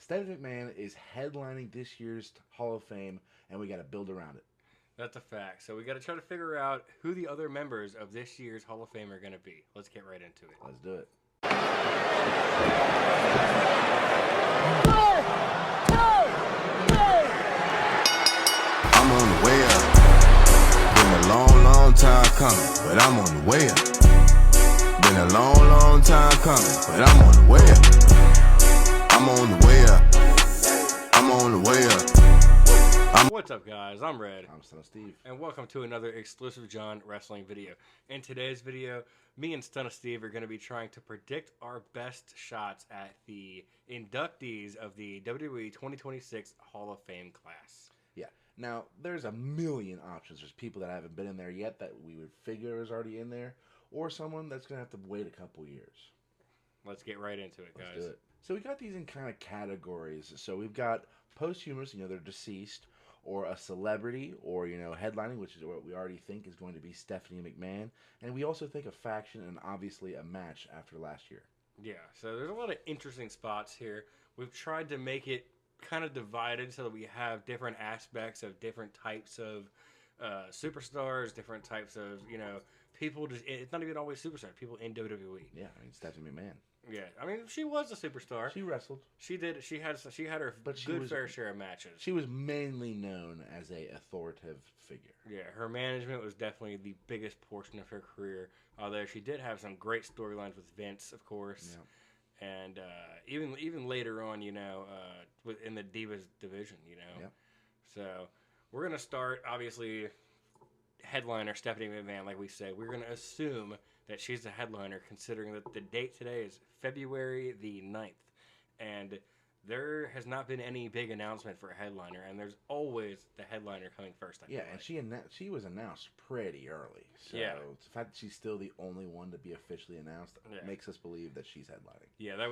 Stephanie McMahon is headlining this year's Hall of Fame, and we got to build around it. That's a fact. So we got to try to figure out who the other members of this year's Hall of Fame are going to be. Let's get right into it. Let's do it. I'm on the way up. Been a long, long time coming, but I'm on the way up. Been a long, long time coming, but I'm on the way up. I'm on the way up. I'm on the way up. What's up, guys? I'm Red. I'm Son of Steve. And welcome to another exclusive John Wrestling video. In today's video, me and Son of Steve are going to be trying to predict our best shots at the inductees of the WWE 2026 Hall of Fame class. Yeah. Now, there's a million options. There's people that haven't been in there yet that we would figure is already in there, or someone that's going to have to wait a couple years. Let's get right into it, guys. Let's do it. So we got these in kind of categories. So we've got posthumous, they're deceased, or a celebrity, or, headlining, which is what we already think is going to be Stephanie McMahon. And we also think a faction and obviously a match after last year. Yeah, so there's a lot of interesting spots here. We've tried to make it kind of divided so that we have different aspects of different types of superstars, different types of, people. It's not even always superstars, people in WWE. Yeah, Stephanie McMahon. Yeah, I mean, she was a superstar. She wrestled. She did. She had her fair share of matches. She was mainly known as a authoritative figure. Yeah, her management was definitely the biggest portion of her career. Although she did have some great storylines with Vince, of course, yeah. And even later on, in the Divas division, Yep. So we're gonna start obviously headliner Stephanie McMahon, like we said. We're gonna assume that she's the headliner, considering that the date today is February the 9th. And there has not been any big announcement for a headliner, and there's always the headliner coming first. Yeah, and she was announced pretty early. So yeah. The fact that she's still the only one to be officially announced makes us believe that she's headlining. Yeah, I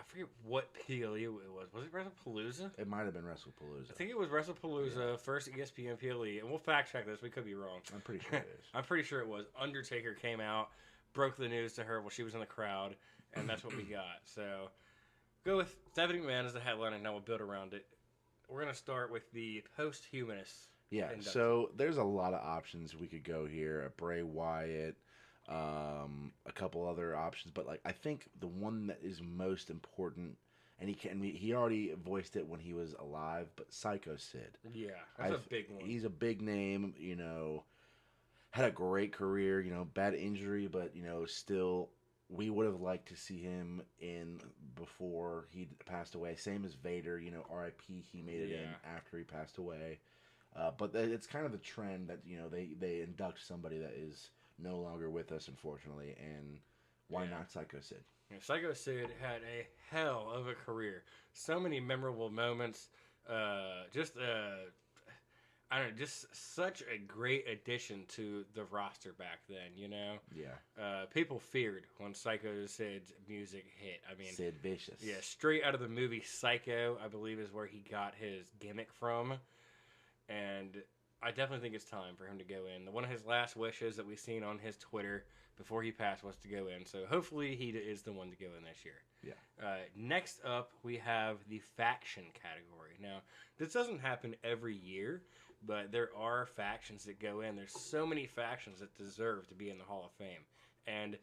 forget what PLE it was. Was it WrestlePalooza? It might have been WrestlePalooza. I think it was WrestlePalooza, first ESPN PLE, and we'll fact check this. We could be wrong. I'm pretty sure it is. I'm pretty sure it was. Undertaker came out, broke the news to her while she was in the crowd, and that's what we got. So go with Stephanie McMahon as the headliner, and now we'll build around it. We're going to start with the posthumous. Yeah, so there's a lot of options we could go here. Bray Wyatt, a couple other options, but I think the one that is most important, and he already voiced it when he was alive, but Psycho Sid. Yeah, that's a big one. He's a big name, had a great career, bad injury, but still we would have liked to see him in before he passed away. Same as Vader, R.I.P. He made it in after he passed away. But it's kind of the trend that, they induct somebody that is no longer with us, unfortunately. And why not Psycho Sid? Yeah, Psycho Sid had a hell of a career. So many memorable moments. Just such a great addition to the roster back then, Yeah. People feared when Psycho Sid's music hit. I mean, Sid Vicious. Yeah, straight out of the movie Psycho, I believe is where he got his gimmick from. And I definitely think it's time for him to go in. One of his last wishes that we've seen on his Twitter before he passed was to go in. So hopefully he is the one to go in this year. Yeah. Next up, we have the faction category. Now, this doesn't happen every year, but there are factions that go in. There's so many factions that deserve to be in the Hall of Fame. And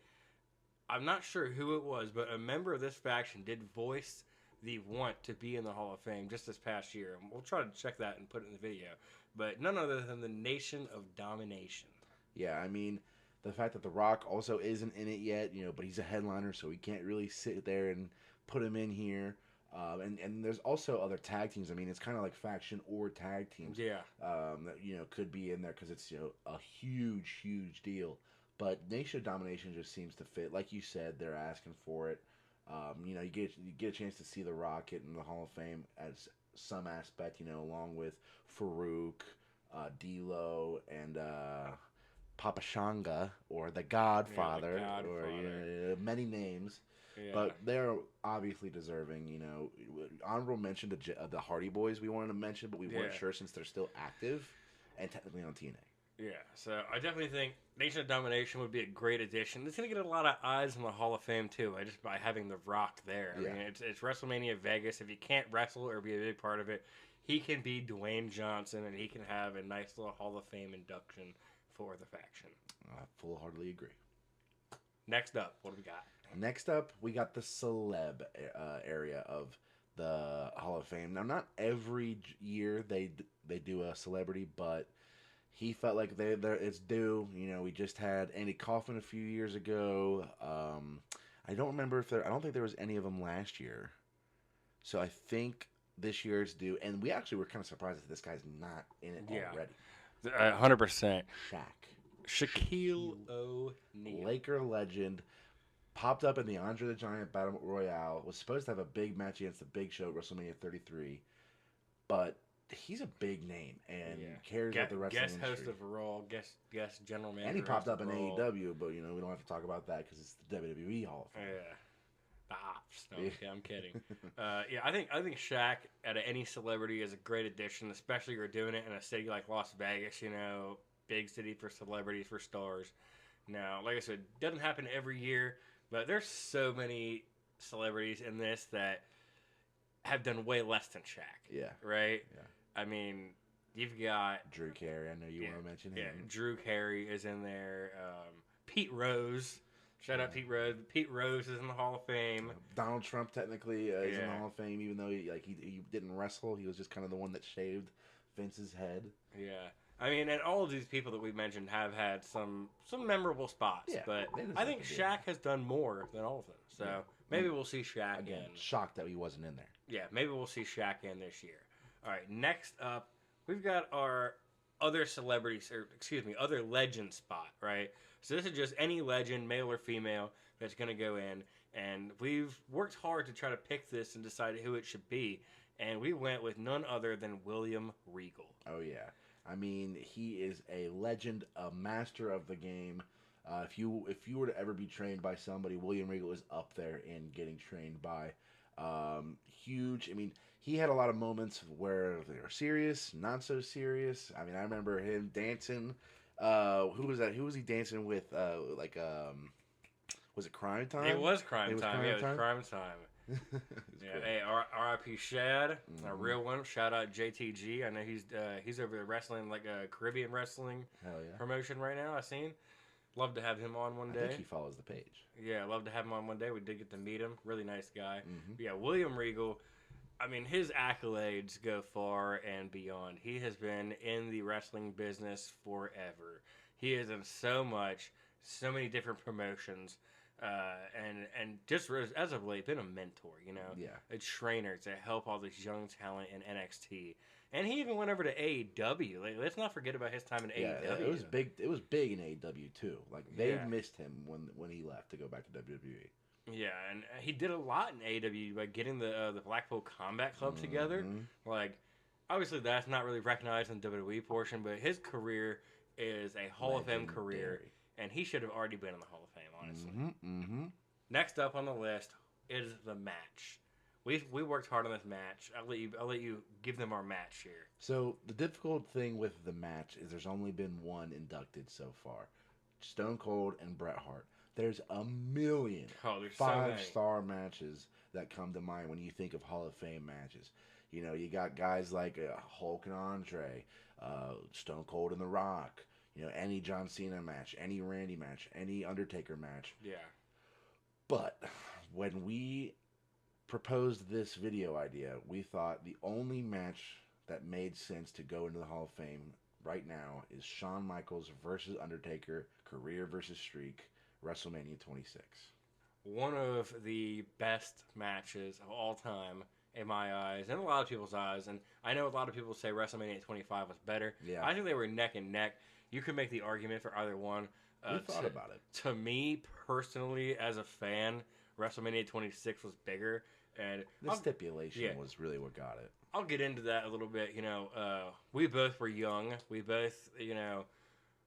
I'm not sure who it was, but a member of this faction did voice the want to be in the Hall of Fame just this past year. And we'll try to check that and put it in the video. But none other than the Nation of Domination. Yeah, I mean, the fact that The Rock also isn't in it yet, but he's a headliner, so we can't really sit there and put him in here. And there's also other tag teams. I mean, it's kind of like faction or tag teams. Yeah. That could be in there because it's a huge deal. But Nation of Domination just seems to fit. Like you said, they're asking for it. You get a chance to see The Rock get in the Hall of Fame as some aspect. Along with Farouk, D'Lo, and Papa Shanga, or the Godfather, or many names. Yeah. But they're obviously deserving, Honorable mention to the Hardy Boys we wanted to mention, but we weren't sure since they're still active and technically on TNA. Yeah, so I definitely think Nation of Domination would be a great addition. It's going to get a lot of eyes in the Hall of Fame, too, just by having The Rock there. I Yeah. mean, it's WrestleMania Vegas. If you can't wrestle or be a big part of it, he can be Dwayne Johnson, and he can have a nice little Hall of Fame induction for the faction. I full-heartedly agree. Next up, what do we got? Next up, we got the celeb area of the Hall of Fame. Now, not every year they do a celebrity, but he felt like it's due. You know, we just had Andy Kaufman a few years ago. I don't remember I don't think there was any of them last year. So I think this year it's due. And we actually were kind of surprised that this guy's not in it already. 100%. Shaquille O'Neal. Laker legend. Popped up in the Andre the Giant Battle Royale. Was supposed to have a big match against the Big Show at WrestleMania 33. But he's a big name and cares about the wrestling industry. Guest host of Raw, guest general manager. And he popped up in Raw. AEW, but we don't have to talk about that because it's the WWE Hall of Fame. Yeah. No, I'm kidding. I think Shaq out of any celebrity is a great addition, especially if you're doing it in a city like Las Vegas. Big city for celebrities, for stars. Now, like I said, it doesn't happen every year, but there's so many celebrities in this that have done way less than Shaq. Yeah. Right? Yeah. I mean, you've got Drew Carey. I know you want to mention him. Yeah, Drew Carey is in there. Pete Rose. Shout out Pete Rose. Pete Rose is in the Hall of Fame. Donald Trump technically is in the Hall of Fame, even though he didn't wrestle. He was just kind of the one that shaved Vince's head. Yeah. I mean, and all of these people that we mentioned have had some memorable spots. Yeah, but I think Shaq has done more than all of them. So maybe we'll see Shaq again. in. Shocked that he wasn't in there. Yeah, maybe we'll see Shaq in this year. All right, next up, we've got our other celebrities, other legend spot, right? So this is just any legend, male or female, that's going to go in. And we've worked hard to try to pick this and decide who it should be. And we went with none other than William Regal. Oh, yeah. I mean, he is a legend, a master of the game. If you were to ever be trained by somebody, William Regal is up there in getting trained by. Huge. I mean, he had a lot of moments where they were serious, not so serious. I mean, I remember him dancing. Who was that? Who was he dancing with? Was it Crime Time? It was Crime Time. It was Crime Time. Hey, R.I.P. Shad, a real one. Shout out JTG. I know he's over there wrestling like a Caribbean wrestling promotion right now. I seen. Love to have him on one day. I think he follows the page. Yeah, love to have him on one day. We did get to meet him. Really nice guy. Mm-hmm. Yeah, William Regal. I mean, his accolades go far and beyond. He has been in the wrestling business forever. He is in so many different promotions. And just as of late, been a mentor, a trainer to help all this young talent in NXT. And he even went over to AEW. Like, let's not forget about his time in AEW. It was big. It was big in AEW too. Like they missed him when he left to go back to WWE. Yeah, and he did a lot in AEW by getting the Blackpool Combat Club together. Like, obviously that's not really recognized in the WWE portion, but his career is a Hall of Fame career, and he should have already been in the Hall of Fame, honestly. Next up on the list is the match. We worked hard on this match. I'll let you give them our match here. So the difficult thing with the match is there's only been one inducted so far, Stone Cold and Bret Hart. There's a million 5-star matches that come to mind when you think of Hall of Fame matches. You got guys like Hulk and Andre, Stone Cold and The Rock. Any John Cena match, any Randy match, any Undertaker match. Yeah. But when we proposed this video idea, we thought the only match that made sense to go into the Hall of Fame right now is Shawn Michaels versus Undertaker, career versus streak, WrestleMania 26. One of the best matches of all time in my eyes, and a lot of people's eyes, and I know a lot of people say WrestleMania 25 was better. Yeah. I think they were neck and neck. You could make the argument for either one. We thought about it. To me, personally, as a fan, WrestleMania 26 was bigger. And the stipulation was really what got it. I'll get into that a little bit. We both were young. We both,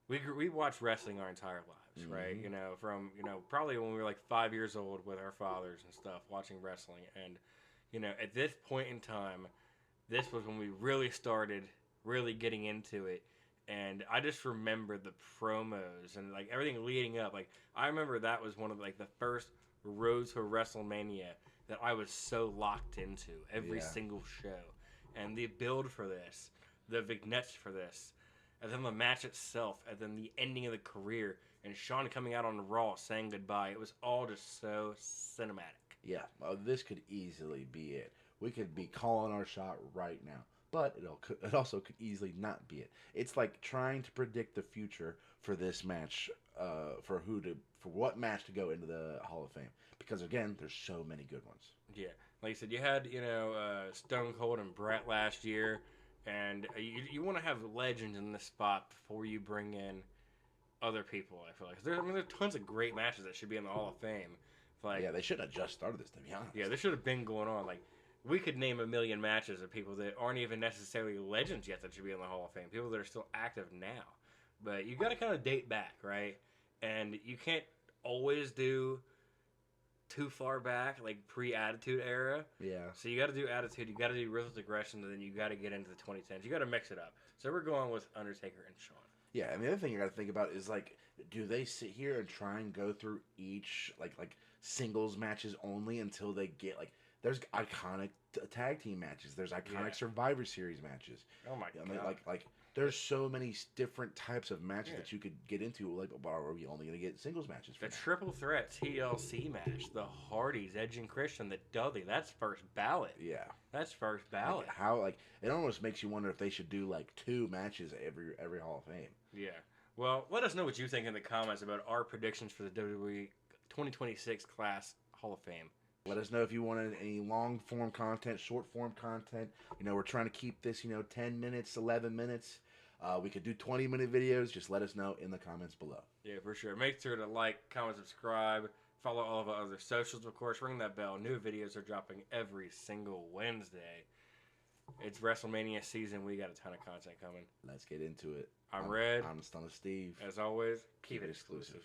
we watched wrestling our entire lives, right? From probably when we were like 5 years old with our fathers and stuff, watching wrestling. And at this point in time, this was when we really started really getting into it. And I just remember the promos and like everything leading up. Like I remember that was one of like the first road to WrestleMania that I was so locked into every single show. And the build for this, the vignettes for this, and then the match itself, and then the ending of the career, and Shawn coming out on Raw saying goodbye. It was all just so cinematic. Yeah, this could easily be it. We could be calling our shot right now, but it also could easily not be it. It's like trying to predict the future for this match, for what match to go into the Hall of Fame. Because again, there's so many good ones. Yeah, like you said, you had Stone Cold and Brett last year, and you want to have legends in this spot before you bring in other people. I feel like there's tons of great matches that should be in the Hall of Fame. Like, yeah, they should have just started this, to be honest. Yeah, this should have been going on. Like, we could name a million matches of people that aren't even necessarily legends yet that should be in the Hall of Fame. People that are still active now. But you got to kind of date back, right? And you can't always do too far back, like pre-Attitude Era. Yeah. So you got to do Attitude, you got to do Ruthless Aggression, and then you got to get into the 2010s. You got to mix it up. So we're going with Undertaker and Shawn. Yeah, and the other thing you got to think about is, like, do they sit here and try and go through each, like singles matches only until they get, like, there's iconic tag team matches. There's iconic Survivor Series matches. Oh, my God. I mean, like there's so many different types of matches that you could get into. Like, but are we only going to get singles matches for the now? Triple Threat TLC match, the Hardys, Edge and Christian, the Dudley, that's first ballot. Yeah. That's first ballot. Like, how, like, it almost makes you wonder if they should do, like, 2 matches every Hall of Fame. Yeah. Well, let us know what you think in the comments about our predictions for the WWE 2026 class Hall of Fame. Let us know if you wanted any long-form content, short-form content. We're trying to keep this, 10 minutes, 11 minutes. We could do 20-minute videos. Just let us know in the comments below. Yeah, for sure. Make sure to like, comment, subscribe. Follow all of our other socials, of course. Ring that bell. New videos are dropping every single Wednesday. It's WrestleMania season. We got a ton of content coming. Let's get into it. I'm Red. I'm the Son of Steve. As always, keep it exclusive.